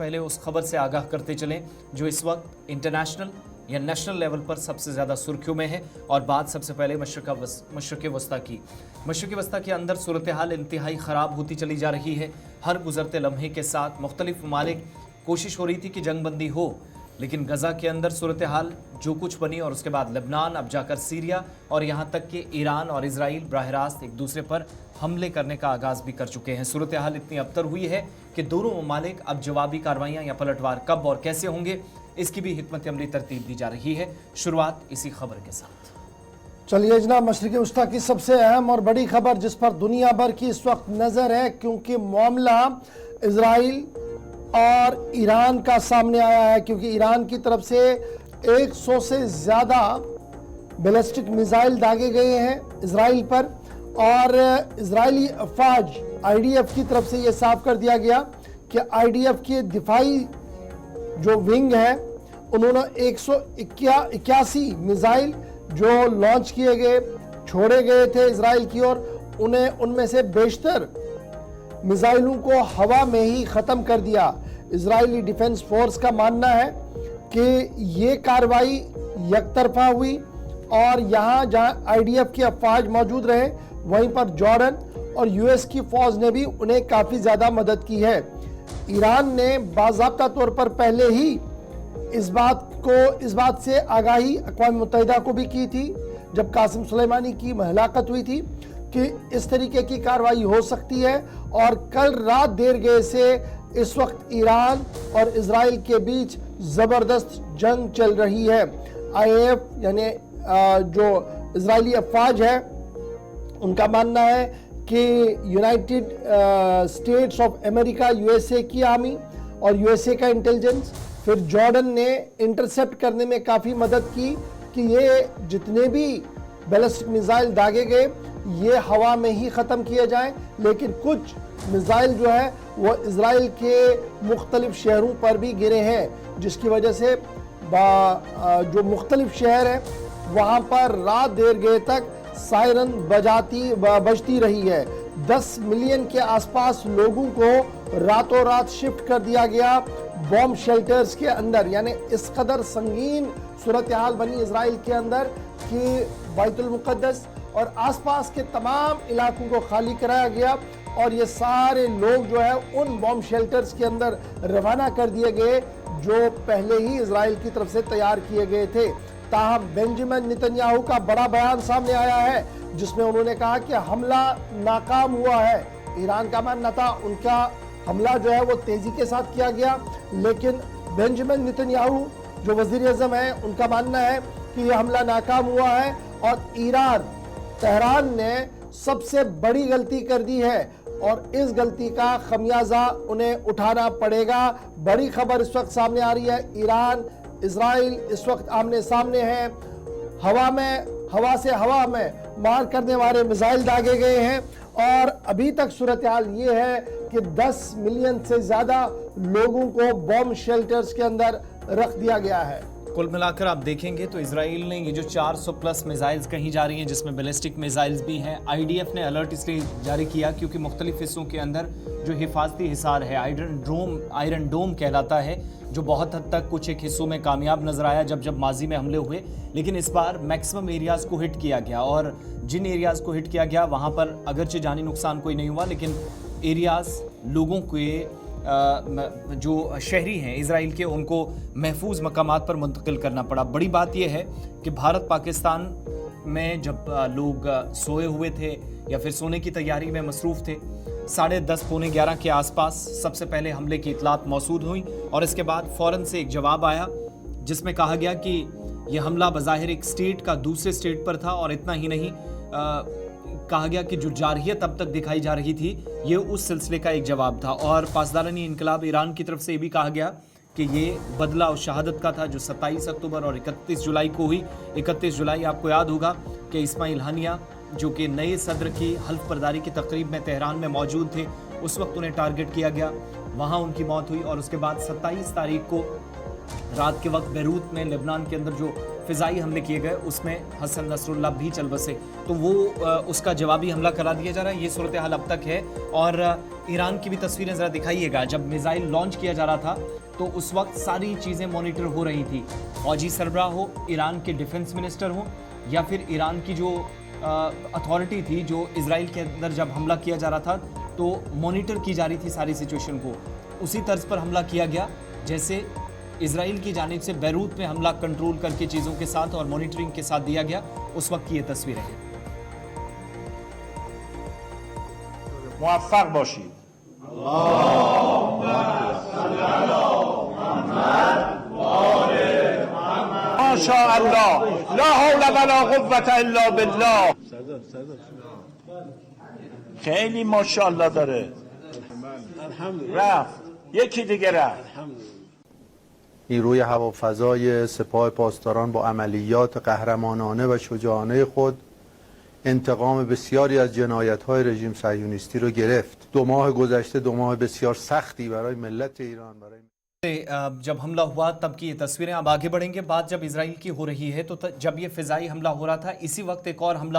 पहले उस खबर से आगाह करते चलें जो इस वक्त इंटरनेशनल या नेशनल लेवल पर सबसे ज़्यादा सुर्खियों में है। और बात सबसे पहले मशरक़ वस्ता की। मशरक़ वस्ता के अंदर सूरत हाल इंतहाई ख़राब होती चली जा रही है। हर गुजरते लम्हे के साथ मुख्तलिफ ममालिक कोशिश हो रही थी कि जंग बंदी हो, लेकिन गज़ा के अंदर सूरत हाल जो कुछ बनी और उसके बाद लेबनान, अब जाकर सीरिया और यहाँ तक कि ईरान और इजराइल बराह रास्त एक दूसरे पर हमले करने का आगाज़ भी कर चुके हैं। सूरत हाल इतनी अबतर हुई है कि दोनों ममालिक अब जवाबी कार्रवाइयाँ या पलटवार कब और कैसे होंगे, इसकी भी हिकमत अमली तरतीब दी जा रही है। शुरुआत इसी खबर के साथ। चलिए जनाब, मशरिक़ वस्ता की सबसे अहम और बड़ी खबर जिस पर दुनिया भर की इस वक्त नज़र है, क्योंकि मामला इजराइल और ईरान का सामने आया है। क्योंकि ईरान की तरफ से 100 से ज़्यादा बैलिस्टिक मिसाइल दागे गए हैं इजराइल पर, और इजरायली अफवाज IDF की तरफ से ये साफ कर दिया गया कि IDF के दिफाई जो विंग है उन्होंने 181 मिसाइल जो लॉन्च किए गए, छोड़े गए थे इजराइल की ओर, उन्हें उनमें से बेशतर मिसाइलों को हवा में ही ख़त्म कर दिया। इजरायली डिफेंस फोर्स का मानना है कि ये कार्रवाई यकतरफा हुई और यहाँ जहाँ IDF के अफवाज मौजूद रहे वहीं पर जॉर्डन और US की फ़ौज ने भी उन्हें काफ़ी ज़्यादा मदद की है। ईरान ने बाज़ाब्ता तौर पर पहले ही इस बात से आगाही अक़वाम मुत्तहिदा को भी की थी जब कासिम सुलेमानी की हलाकत हुई थी कि इस तरीके की कार्रवाई हो सकती है। और कल रात देर गए से इस वक्त ईरान और इजराइल के बीच ज़बरदस्त जंग चल रही है। IAF यानी जो इजरायली अफवाज है उनका मानना है कि United states of America USA की आर्मी और USA का इंटेलिजेंस, फिर जॉर्डन ने इंटरसेप्ट करने में काफ़ी मदद की कि ये जितने भी बैलिस्टिक मिसाइल दागे गए ये हवा में ही ख़त्म किए जाएं। लेकिन कुछ मिसाइल जो है वो इजराइल के मुख्तलिफ शहरों पर भी गिरे हैं, जिसकी वजह से जो मुख्तलिफ शहर हैं वहाँ पर रात देर गए तक सायरन बजती रही है। 10 मिलियन के आसपास लोगों को रातों रात शिफ्ट कर दिया गया बॉम्ब शेल्टर्स के अंदर। यानी इस कदर संगीन सूरत हाल बनी इजराइल के अंदर कि बैतुल मुक़द्दस और आसपास के तमाम इलाकों को खाली कराया गया और ये सारे लोग जो है उन बॉम्ब शेल्टर्स के अंदर रवाना कर दिए गए जो पहले ही इजराइल की तरफ से तैयार किए गए थे। ताहम बेंजामिन नेतन्याहू का बड़ा बयान सामने आया है जिसमें उन्होंने कहा कि हमला नाकाम हुआ है। ईरान का मानना था उनका हमला जो है वो तेजी के साथ किया गया, लेकिन बेंजामिन नेतन्याहू जो वजीर आज़म है उनका मानना है कि यह हमला नाकाम हुआ है और तेहरान ने सबसे बड़ी गलती कर दी है और इस गलती का खमियाजा उन्हें उठाना पड़ेगा। बड़ी खबर इस वक्त सामने आ रही है। ईरान इजराइल इस वक्त आमने सामने हैं। हवा से हवा में मार करने वाले मिसाइल दागे गए हैं और अभी तक सूरत हाल ये है कि 10 मिलियन से ज़्यादा लोगों को बॉम्ब शेल्टर्स के अंदर रख दिया गया है। कुल मिलाकर आप देखेंगे तो इजराइल ने ये जो 400 प्लस मिसाइल्स कहीं जा रही हैं जिसमें बैलिस्टिक मिसाइल्स भी हैं। IDF ने अलर्ट इसलिए जारी किया क्योंकि मुख्तलिफ हिस्सों के अंदर जो हिफाजती हिसार है आयरन डोम कहलाता है, जो बहुत हद तक कुछ एक हिस्सों में कामयाब नजर आया जब माजी में हमले हुए, लेकिन इस बार मैक्सिमम एरियाज़ को हिट किया गया और जिन एरियाज़ को हिट किया गया वहाँ पर अगरचे जानी नुकसान कोई नहीं हुआ, लेकिन एरियाज़ लोगों के जो शहरी हैं इजराइल के उनको महफूज मकामात पर मुंतकिल करना पड़ा। बड़ी बात यह है कि भारत पाकिस्तान में जब लोग सोए हुए थे या फिर सोने की तैयारी में मसरूफ़ थे, 10:30 पौने 11 के आसपास सबसे पहले हमले की इतलात मौसूल हुई और इसके बाद फ़ौरन से एक जवाब आया जिसमें कहा गया कि यह हमला बज़ाहिर एक स्टेट का दूसरे स्टेट पर था और इतना ही नहीं कहा गया कि जो जारहियत अब तक दिखाई जा रही थी ये उस सिलसिले का एक जवाब था। और पासदारानी इनकलाब ईरान की तरफ से भी कहा गया कि ये बदला और शहादत का था जो 27 अक्टूबर और 31 जुलाई को हुई। 31 जुलाई आपको याद होगा कि इस्माइल हानिया जो कि नए सदर की हल्फ बर्दारी की तकरीब में तेहरान में मौजूद थे, उस वक्त उन्हें टारगेट किया गया, वहाँ उनकी मौत हुई। और उसके बाद 27 तारीख को रात के वक्त बैरूत में लेबनान के अंदर जो فضائی حملے کیے گئے اس میں حسن نصراللہ بھی چل بسے، تو وہ اس کا جوابی حملہ کرا دیا جا رہا ہے. یہ صورتحال اب تک ہے. اور ایران کی بھی تصویریں ذرا دکھائیے گا. جب میزائل لانچ کیا جا رہا تھا تو اس وقت ساری چیزیں مانیٹر ہو رہی تھی. فوجی سربراہ ہو، ایران کے ڈیفنس منسٹر ہوں، یا پھر ایران کی جو اتھارٹی تھی جو اسرائیل کے اندر جب حملہ کیا جا رہا تھا تو مانیٹر کی جا رہی تھی ساری سچویشن کو. اسی طرز پر حملہ کیا گیا جیسے اسرائیل کی جانب سے بیروت میں حملہ کنٹرول کر کے چیزوں کے ساتھ اور مانیٹرنگ کے ساتھ دیا گیا. اس وقت کی یہ تصویریں ہیں. موفق باشید. ماشاء الله لا حول ولا قوة الا بالله. خیلی ماشاءالله داره. رفت یکی دیگه رفت. نیروی هوافضای سپاه پاسداران با عملیات قهرمانانه و شجاعانه خود انتقام بسیاری از جنایت‌های رژیم صهیونیستی رو گرفت. 2 ماه گذشته 2 ماه بسیار سختی برای ملت ایران، برای جب حملہ ہوا تب کی یہ تصویریں. اب آگے بڑھیں گے. بات جب اسرائیل کی ہو رہی ہے تو جب یہ فضائی حملہ ہو رہا تھا اسی وقت ایک اور حملہ